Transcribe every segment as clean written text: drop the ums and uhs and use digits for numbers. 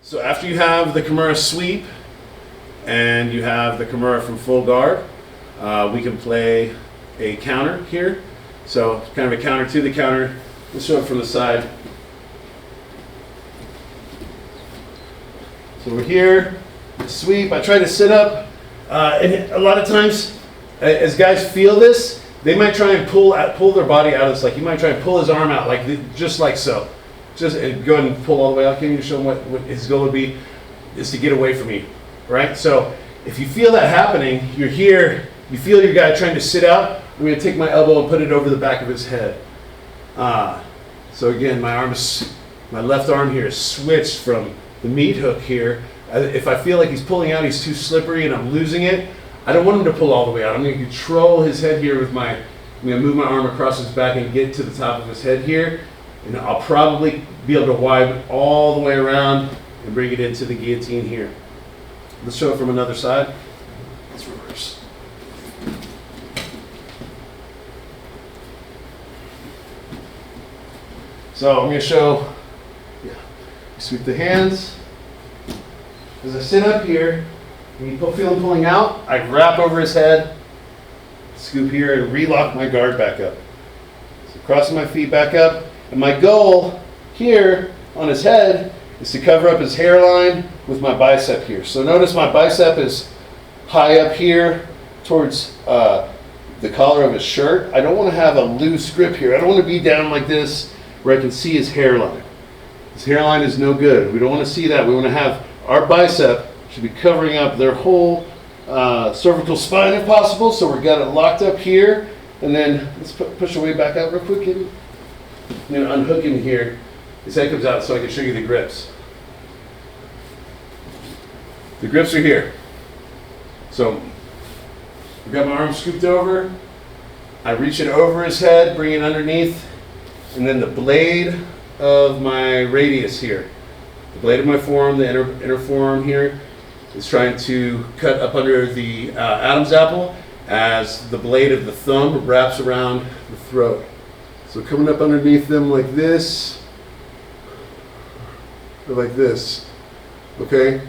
So after you have the Kimura sweep and you have the Kimura from full guard, we can play a counter here. So kind of a counter to the counter. Let's show it from the side. So we're here, sweep. I try to sit up, and a lot of times, as guys feel this, they might try and pull their body out of this. Like he might try and pull his arm out, just like so. Just go ahead and pull all the way out. Can you show him what his goal would be? Is to get away from me, right? So if you feel that happening, you're here. You feel your guy trying to sit out. I'm going to take my elbow and put it over the back of his head. So again, my left arm here is switched from the meat hook here. If I feel like he's pulling out, he's too slippery, and I'm losing it, I don't want him to pull all the way out. I'm going to control his head here with I'm going to move my arm across his back and get to the top of his head here. And I'll probably be able to wipe it all the way around and bring it into the guillotine here. Let's show it from another side. Let's reverse. So I'm going to show, sweep the hands. As I sit up here, when you feel him pulling out, I wrap over his head, scoop here, and relock my guard back up. So crossing my feet back up. And my goal here on his head is to cover up his hairline with my bicep here. So notice my bicep is high up here towards the collar of his shirt. I don't want to have a loose grip here. I don't want to be down like this where I can see his hairline. His hairline is no good. We don't want to see that. We want to have our bicep should be covering up their whole cervical spine if possible. So we've got it locked up here. And then let's push away back out real quick, Kitty. I'm going to unhook him here. His head comes out so I can show you the grips. The grips are here. So I've got my arm scooped over. I reach it over his head, bring it underneath, and then the blade of my radius here, the blade of my forearm, the inner forearm here, is trying to cut up under the Adam's apple as the blade of the thumb wraps around the throat. So coming up underneath them like this, or like this, okay?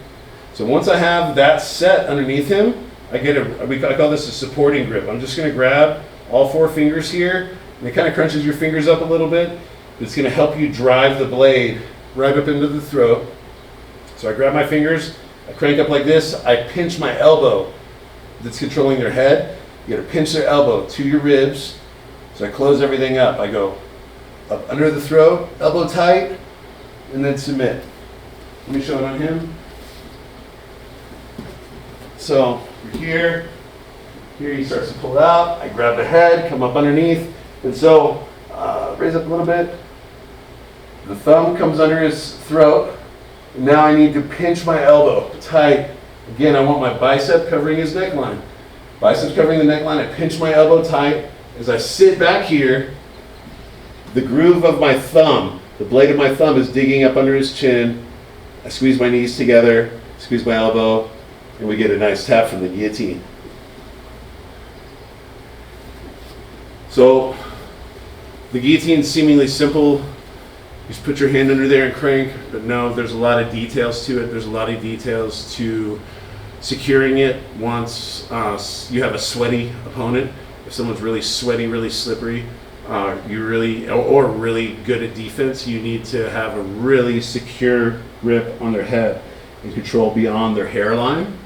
So once I have that set underneath him, I call this a supporting grip. I'm just gonna grab all four fingers here, and it kind of crunches your fingers up a little bit. It's gonna help you drive the blade right up into the throat. So I grab my fingers, I crank up like this, I pinch my elbow that's controlling their head. You gotta pinch their elbow to your ribs. So I close everything up. I go up under the throat, elbow tight, and then submit. Let me show it on him. So here he starts to pull out. I grab the head, come up underneath, and so raise up a little bit. The thumb comes under his throat. And now I need to pinch my elbow tight. Again, I want my bicep covering his neckline. Biceps covering the neckline. I pinch my elbow tight. As I sit back here, the groove of my thumb, the blade of my thumb is digging up under his chin. I squeeze my knees together, squeeze my elbow, and we get a nice tap from the guillotine. So the guillotine is seemingly simple. You just put your hand under there and crank, but no, there's a lot of details to it. There's a lot of details to securing it once you have a sweaty opponent. If someone's really sweaty, really slippery, or really good at defense, you need to have a really secure grip on their head and control beyond their hairline.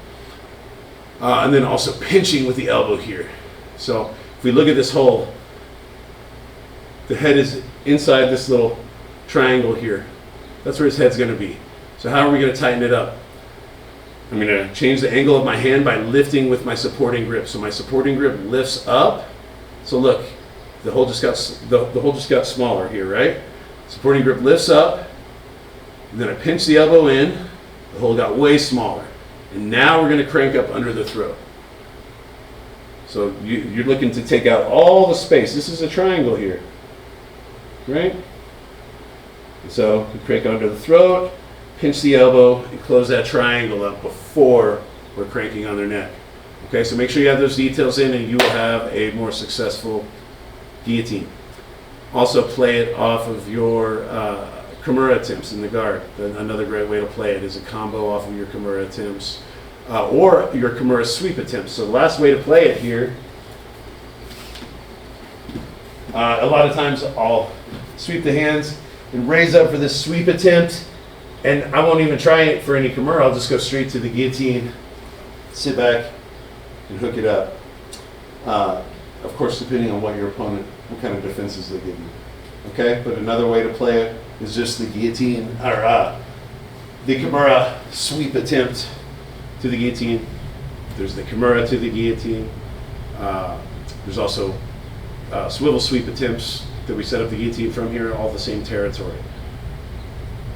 And then also pinching with the elbow here. So if we look at this hole, the head is inside this little triangle here. That's where his head's going to be. So how are we going to tighten it up? I'm going to change the angle of my hand by lifting with my supporting grip. So my supporting grip lifts up. So look, the hole just got smaller here, right? Supporting grip lifts up. And then I pinch the elbow in. The hole got way smaller. And now we're going to crank up under the throat. So you're looking to take out all the space. This is a triangle here, right? And so we crank under the throat, pinch the elbow, and close that triangle up before we're cranking on their neck. Okay, so make sure you have those details in and you will have a more successful guillotine. Also play it off of your Kimura attempts in the guard. Another great way to play it is a combo off of your Kimura attempts or your Kimura sweep attempts. So the last way to play it here, a lot of times I'll sweep the hands and raise up for this sweep attempt, and I won't even try it for any Kimura. I'll just go straight to the guillotine, sit back, and hook it up. Of course, depending on what your opponent, what kind of defenses they give you. Okay, but another way to play it is just the guillotine, or the Kimura sweep attempt to the guillotine. There's the Kimura to the guillotine. There's also swivel sweep attempts that we set up the guillotine from here, all the same territory.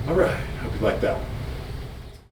All right, hope you like that one.